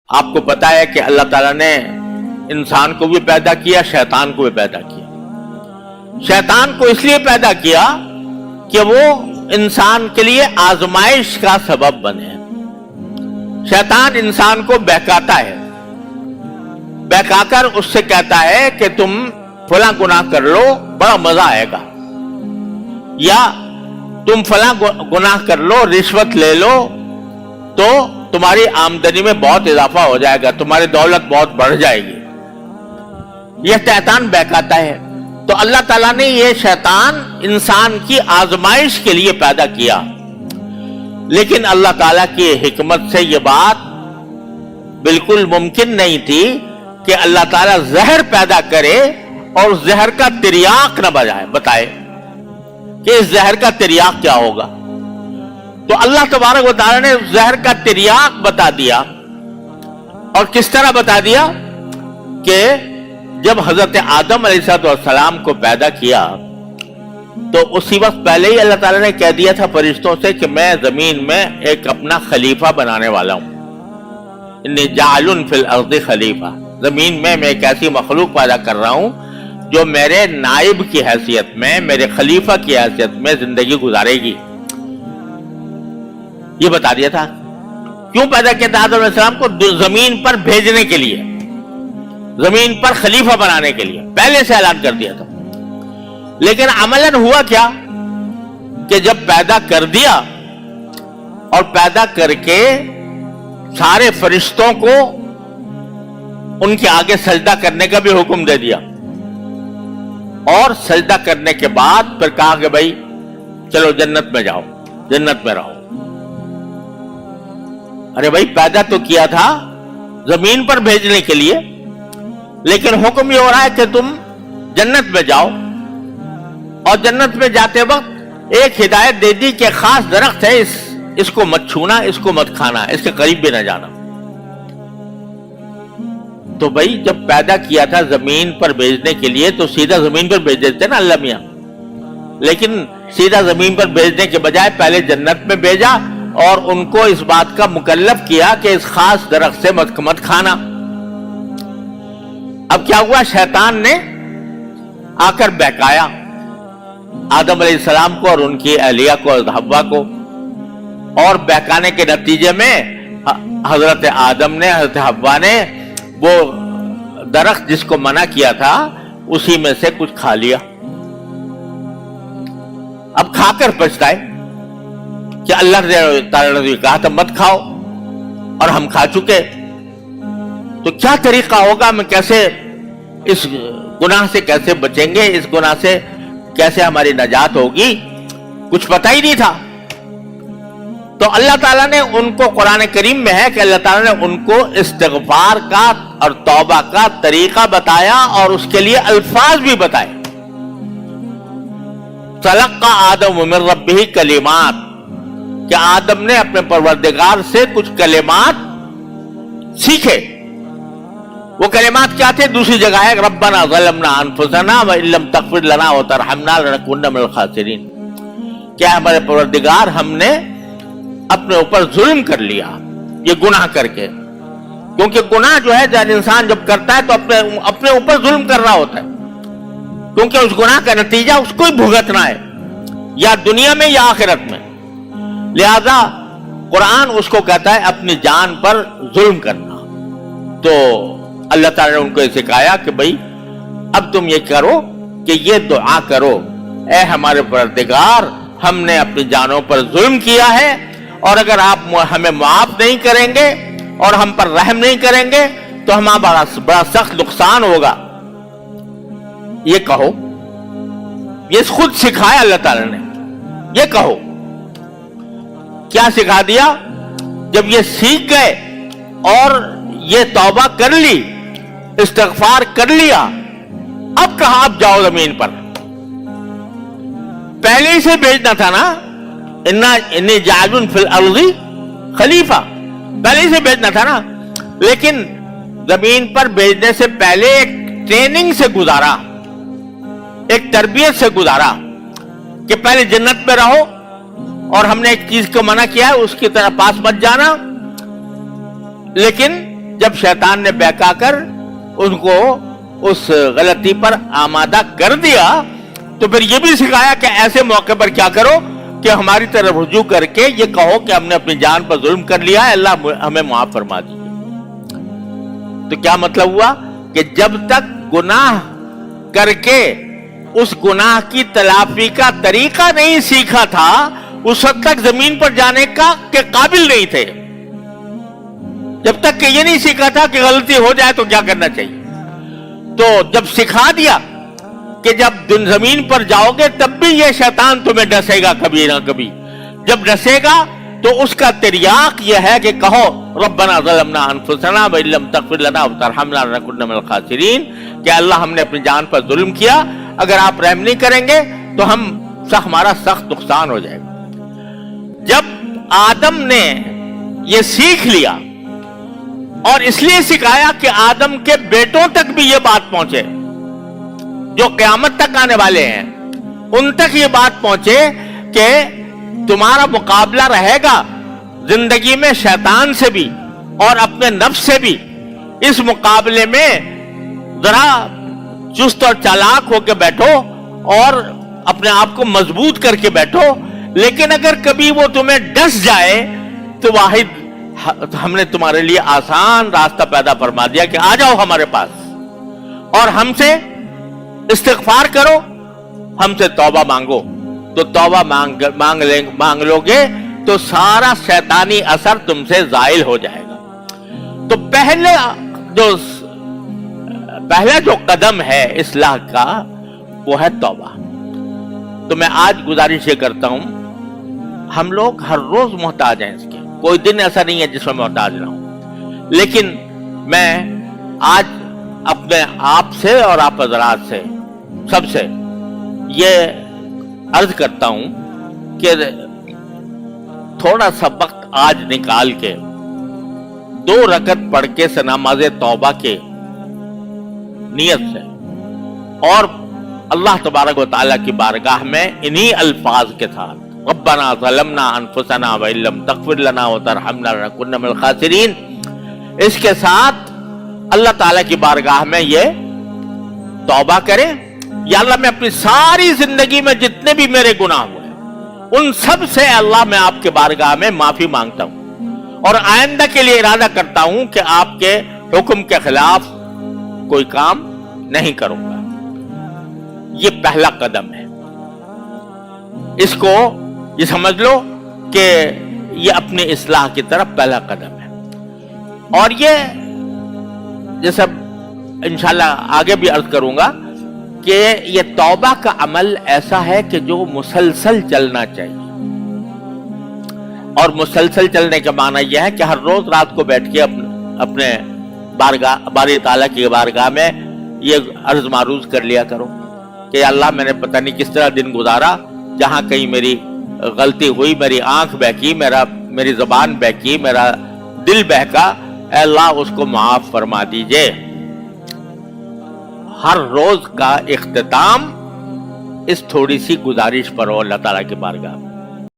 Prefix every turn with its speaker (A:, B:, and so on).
A: آپ کو پتا ہے کہ اللہ تعالیٰ نے انسان کو بھی پیدا کیا، شیطان کو بھی پیدا کیا۔ شیطان کو اس لیے پیدا کیا کہ وہ انسان کے لیے آزمائش کا سبب بنے۔ شیطان انسان کو بہکاتا ہے، بہکا کر اس سے کہتا ہے کہ تم فلاں گناہ کر لو، بڑا مزہ آئے گا، یا تم فلاں گناہ کر لو، رشوت لے لو تو تمہاری آمدنی میں بہت اضافہ ہو جائے گا، تمہاری دولت بہت بڑھ جائے گی۔ یہ شیطان بہکاتا ہے۔ تو اللہ تعالیٰ نے یہ شیطان انسان کی آزمائش کے لیے پیدا کیا، لیکن اللہ تعالیٰ کی حکمت سے یہ بات بالکل ممکن نہیں تھی کہ اللہ تعالیٰ زہر پیدا کرے اور زہر کا تریاق نہ بتائے کہ اس زہر کا تریاق کیا ہوگا۔ تو اللہ تبارک و تعالیٰ نے زہر کا تریاق بتا دیا، اور کس طرح بتا دیا کہ جب حضرت آدم علیہ السلام کو پیدا کیا تو اسی وقت پہلے ہی اللہ تعالیٰ نے کہہ دیا تھا فرشتوں سے کہ میں زمین میں ایک اپنا خلیفہ بنانے والا ہوں، انی جاعل فی الارض خلیفہ، زمین میں ایک ایسی مخلوق پیدا کر رہا ہوں جو میرے نائب کی حیثیت میں، میرے خلیفہ کی حیثیت میں زندگی گزارے گی۔ یہ بتا دیا تھا۔ کیوں پیدا کیا تھا آدم علیہ السلام کو؟ زمین پر بھیجنے کے لیے، زمین پر خلیفہ بنانے کے لیے پہلے سے اعلان کر دیا تھا۔ لیکن عملاً ہوا کیا کہ جب پیدا کر دیا اور پیدا کر کے سارے فرشتوں کو ان کے آگے سجدہ کرنے کا بھی حکم دے دیا، اور سجدہ کرنے کے بعد پھر کہا کہ بھائی چلو جنت میں جاؤ، جنت میں رہو۔ ارے بھائی پیدا تو کیا تھا زمین پر بھیجنے کے لیے، لیکن حکم یہ ہو رہا ہے کہ تم جنت میں جاؤ، اور جنت میں جاتے وقت ایک ہدایت دے دی کہ خاص درخت ہے، اس کو مت چھونا، اس کو مت کھانا، اس کے قریب بھی نہ جانا۔ تو بھائی جب پیدا کیا تھا زمین پر بھیجنے کے لیے تو سیدھا زمین پر بھیج دیتے نا اللہ میاں، لیکن سیدھا زمین پر بھیجنے کے بجائے پہلے جنت میں بھیجا اور ان کو اس بات کا مکلف کیا کہ اس خاص درخت سے مت کھانا۔ اب کیا ہوا؟ شیطان نے آ کر بہکایا آدم علیہ السلام کو اور ان کی اہلیہ کو، حوا کو، اور بہکانے کے نتیجے میں حضرت آدم نے، حضرت حوا نے وہ درخت جس کو منع کیا تھا اسی میں سے کچھ کھا لیا۔ اب کھا کر پچھتائے کہ اللہ تعالیٰ نے کہا تھا مت کھاؤ اور ہم کھا چکے، تو کیا طریقہ ہوگا، ہم کیسے اس گناہ سے کیسے بچیں گے، اس گناہ سے کیسے ہماری نجات ہوگی، کچھ پتہ ہی نہیں تھا۔ تو اللہ تعالیٰ نے ان کو، قرآن کریم میں ہے کہ اللہ تعالیٰ نے ان کو استغفار کا اور توبہ کا طریقہ بتایا اور اس کے لیے الفاظ بھی بتائے۔ تلقى آدم من ربہ کلمات، کہ آدم نے اپنے پروردگار سے کچھ کلمات سیکھے۔ وہ کلمات کیا تھے؟ دوسری جگہ ہے ربنا ظلمنا انفسنا وان لم تغفر لنا وترحمنا لنکونن من الخاسرین، کیا ہمارے پروردگار ہم نے اپنے اوپر ظلم کر لیا یہ گناہ کر کے، کیونکہ گناہ جو ہے جب انسان جب کرتا ہے تو اپنے اوپر ظلم کر رہا ہوتا ہے، کیونکہ اس گناہ کا نتیجہ اس کو ہی بھگتنا ہے، یا دنیا میں یا آخرت میں۔ لہذا قرآن اس کو کہتا ہے اپنی جان پر ظلم کرنا۔ تو اللہ تعالیٰ نے ان کو سکھایا کہ بھائی اب تم یہ کرو کہ یہ دعا کرو، اے ہمارے پروردگار ہم نے اپنی جانوں پر ظلم کیا ہے، اور اگر آپ ہمیں معاف نہیں کریں گے اور ہم پر رحم نہیں کریں گے تو ہمارا بڑا سخت نقصان ہوگا۔ یہ کہو، یہ خود سکھایا اللہ تعالیٰ نے، یہ کہو۔ کیا سکھا دیا؟ جب یہ سیکھ گئے اور یہ توبہ کر لی، استغفار کر لیا، اب کہاں آپ جاؤ زمین پر؟ پہلے ہی سے بھیجنا تھا نا، انی جاعل فی الارض خلیفہ، پہلے ہی سے بھیجنا تھا نا، لیکن زمین پر بھیجنے سے پہلے ایک ٹریننگ سے گزارا، ایک تربیت سے گزارا کہ پہلے جنت میں رہو اور ہم نے ایک چیز کو منع کیا ہے اس کی طرف پاس مت جانا. لیکن جب شیطان نے بہکا کر ان کو اس غلطی پر آمادہ کر دیا تو پھر یہ بھی سکھایا کہ ایسے موقع پر کیا کرو کہ ہماری طرف رجوع کر کے یہ کہو کہ ہم نے اپنی جان پر ظلم کر لیا ہے, اللہ ہمیں معاف فرما دیجیے. تو کیا مطلب ہوا کہ جب تک گناہ کر کے اس گناہ کی تلافی کا طریقہ نہیں سیکھا تھا اس وقت تک زمین پر جانے کا کے قابل نہیں تھے. جب تک کہ یہ نہیں سیکھا تھا کہ غلطی ہو جائے تو کیا کرنا چاہیے. تو جب سکھا دیا کہ جب زمین پر جاؤ گے تب بھی یہ شیطان تمہیں ڈسے گا کبھی نہ کبھی. جب ڈسے گا تو اس کا تریاق یہ ہے کہ کہو ربنا ظلمنا انفسنا وان لم تغفر لنا وترحمنا لنکن من الخاسرین, کہ اللہ ہم نے اپنی جان پر ظلم کیا, اگر آپ رحم نہیں کریں گے تو ہمارا سخت نقصان ہو جائے گا. جب آدم نے یہ سیکھ لیا اور اس لیے سکھایا کہ آدم کے بیٹوں تک بھی یہ بات پہنچے جو قیامت تک آنے والے ہیں, ان تک یہ بات پہنچے کہ تمہارا مقابلہ رہے گا زندگی میں شیطان سے بھی اور اپنے نفس سے بھی. اس مقابلے میں ذرا چست اور چالاک ہو کے بیٹھو اور اپنے آپ کو مضبوط کر کے بیٹھو. لیکن اگر کبھی وہ تمہیں ڈس جائے تو واحد ہم نے تمہارے لیے آسان راستہ پیدا فرما دیا کہ آ جاؤ ہمارے پاس اور ہم سے استغفار کرو, ہم سے توبہ مانگو. تو توبہ مانگ لو گے تو سارا شیطانی اثر تم سے زائل ہو جائے گا. تو پہلا جو قدم ہے اصلاح کا وہ ہے توبہ. تو میں آج گزارش یہ کرتا ہوں, ہم لوگ ہر روز محتاج ہیں اس کے, کوئی دن ایسا نہیں ہے جس میں محتاج نہ ہوں. لیکن میں آج اپنے آپ سے اور آپ حضرات سے سب سے یہ عرض کرتا ہوں کہ تھوڑا سا وقت آج نکال کے 2 رکعت پڑھ کے نماز توبہ کے نیت سے اور اللہ تبارک و تعالیٰ کی بارگاہ میں انہی الفاظ کے ساتھ ربنا ظلمنا انفسنا وان لم تغفر لنا وترحمنا لنکن من الخاسرین, اس کے ساتھ اللہ تعالیٰ کی بارگاہ میں یہ توبہ کریں, یا اللہ میں اپنی ساری زندگی میں جتنے بھی میرے گناہ ہوئے ان سب سے اللہ میں آپ کے بارگاہ میں معافی مانگتا ہوں اور آئندہ کے لیے ارادہ کرتا ہوں کہ آپ کے حکم کے خلاف کوئی کام نہیں کروں گا. یہ پہلا قدم ہے. اس کو یہ سمجھ لو کہ یہ اپنی اصلاح کی طرف پہلا قدم ہے. اور یہ جیسا انشاءاللہ آگے بھی عرض کروں گا کہ یہ توبہ کا عمل ایسا ہے کہ جو مسلسل چلنا چاہیے. اور مسلسل چلنے کا معنی یہ ہے کہ ہر روز رات کو بیٹھ کے اپنے باری تعالیٰ کی بارگاہ میں یہ عرض معروض کر لیا کرو کہ اللہ میں نے پتہ نہیں کس طرح دن گزارا, جہاں کہیں میری غلطی ہوئی, میری آنکھ بہکی, میری زبان بہکی, میرا دل بہکا, اے اللہ اس کو معاف فرما دیجئے. ہر روز کا اختتام اس تھوڑی سی گزارش پر ہو اللہ تعالیٰ کی بارگاہ میں.